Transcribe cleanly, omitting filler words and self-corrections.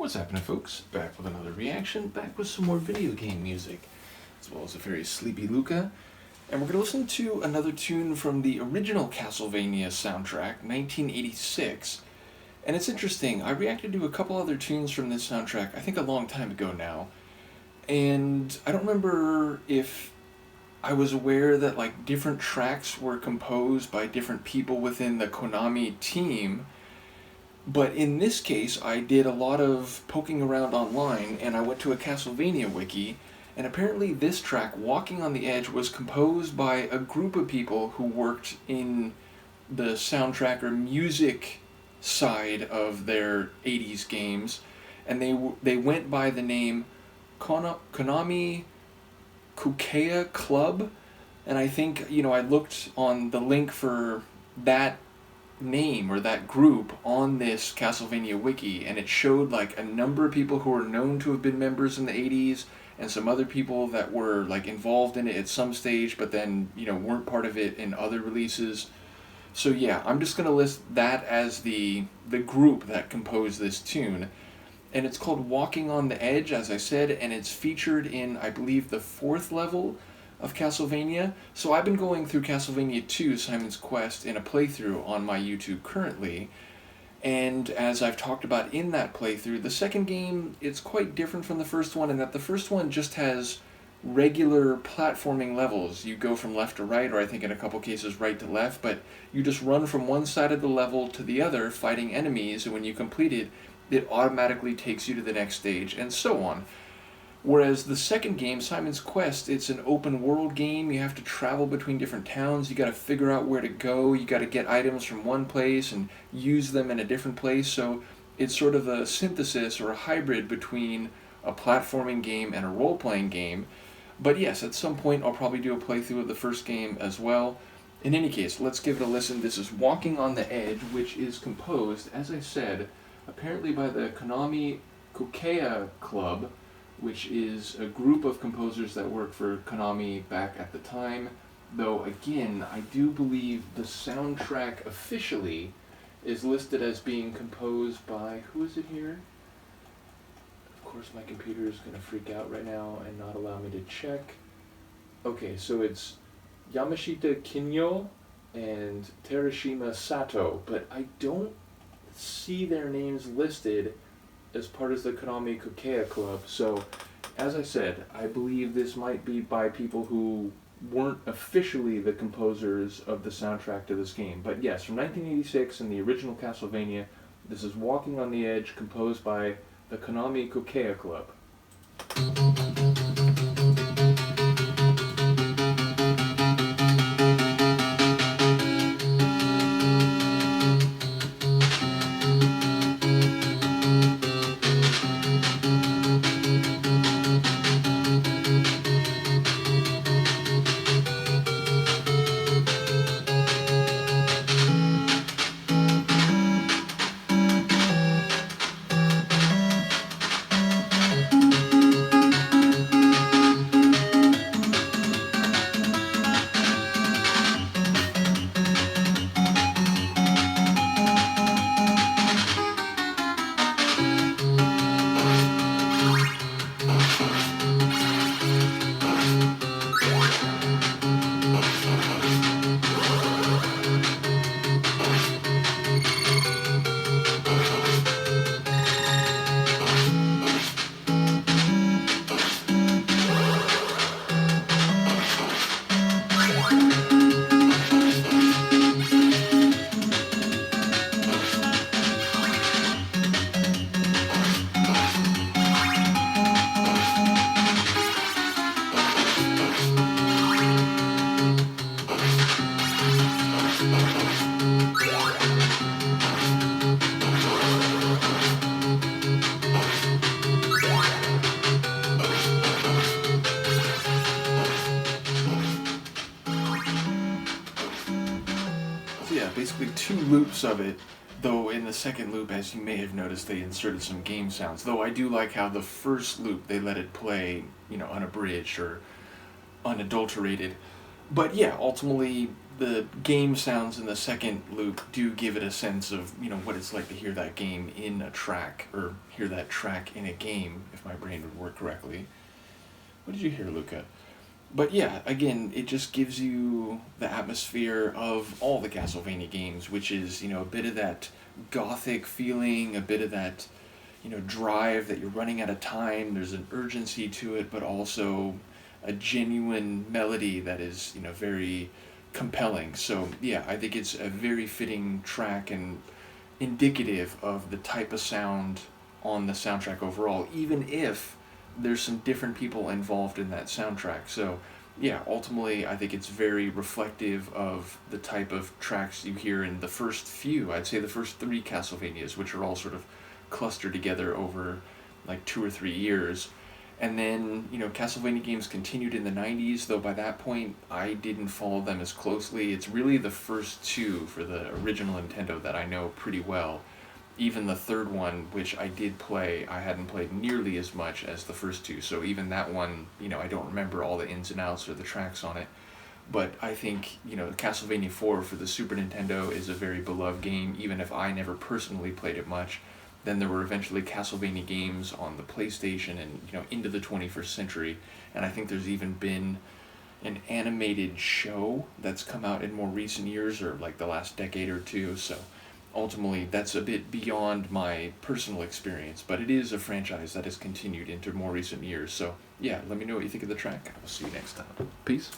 What's happening, folks? Back with another reaction, back with some more video game music, as well as a very sleepy Luca. And we're going to listen to another tune from the original Castlevania soundtrack, 1986. And it's interesting, I reacted to a couple other tunes from this soundtrack, I think a long time ago now. And I don't remember if I was aware that like different tracks were composed by different people within the Konami team. But in this case, I did a lot of poking around online, and I went to a Castlevania wiki, and apparently this track, Walking on the Edge, was composed by a group of people who worked in the soundtrack or music side of their 80s games, and they went by the name Konami Kukeiha Club, and I think, I looked on the link for that name or that group on this Castlevania wiki, and it showed like a number of people who were known to have been members in the 80s and some other people that were like involved in it at some stage but then weren't part of it in other releases. So yeah, I'm just gonna list that as the group that composed this tune, and it's called Walking on the Edge, as I said, and it's featured in, I believe, the 4th level of Castlevania. So I've been going through Castlevania 2, Simon's Quest, in a playthrough on my YouTube currently, and as I've talked about in that playthrough, the second game, it's quite different from the first one in that the first one just has regular platforming levels. You go from left to right, or I think in a couple cases right to left, but you just run from one side of the level to the other fighting enemies, and when you complete it, it automatically takes you to the next stage, and so on. Whereas the second game, Simon's Quest, it's an open world game. You have to travel between different towns. You got to figure out where to go. You got to get items from one place and use them in a different place. So it's sort of a synthesis or a hybrid between a platforming game and a role-playing game. But yes, at some point I'll probably do a playthrough of the first game as well. In any case, let's give it a listen. This is Walking on the Edge, which is composed, as I said, apparently by the Konami Kukeiha Club, which is a group of composers that worked for Konami back at the time. Though, again, I do believe the soundtrack officially is listed as being composed by, who is it here? Of course, my computer is going to freak out right now and not allow me to check. Okay, so it's Yamashita Kinyo and Terashima Sato, but I don't see their names listed as part of the Konami Kukeiha Club. So, as I said, I believe this might be by people who weren't officially the composers of the soundtrack to this game. But yes, from 1986 in the original Castlevania, this is Walking on the Edge, composed by the Konami Kukeiha Club. Yeah, basically 2 loops of it, though in the second loop, as you may have noticed, they inserted some game sounds. Though I do like how the first loop, they let it play, unabridged or unadulterated. But yeah, ultimately, the game sounds in the second loop do give it a sense of, what it's like to hear that game in a track, or hear that track in a game, if my brain would work correctly. What did you hear, Luca? But yeah, again, it just gives you the atmosphere of all the Castlevania games, which is, a bit of that gothic feeling, a bit of that, drive that you're running out of time. There's an urgency to it, but also a genuine melody that is, very compelling. So yeah, I think it's a very fitting track and indicative of the type of sound on the soundtrack overall, even if there's some different people involved in that soundtrack. So yeah, ultimately I think it's very reflective of the type of tracks you hear in the first few, I'd say the first three Castlevanias, which are all sort of clustered together over like 2 or 3 years. And then, Castlevania games continued in the 90s, though by that point I didn't follow them as closely. It's really the first two for the original Nintendo that I know pretty well. Even the third one, which I did play, I hadn't played nearly as much as the first two. So even that one, I don't remember all the ins and outs or the tracks on it. But I think, Castlevania 4 for the Super Nintendo is a very beloved game, even if I never personally played it much. Then there were eventually Castlevania games on the PlayStation and, into the 21st century. And I think there's even been an animated show that's come out in more recent years, or like the last decade or two. So ultimately, that's a bit beyond my personal experience, but it is a franchise that has continued into more recent years. So yeah, let me know what you think of the track. I will see you next time. Peace.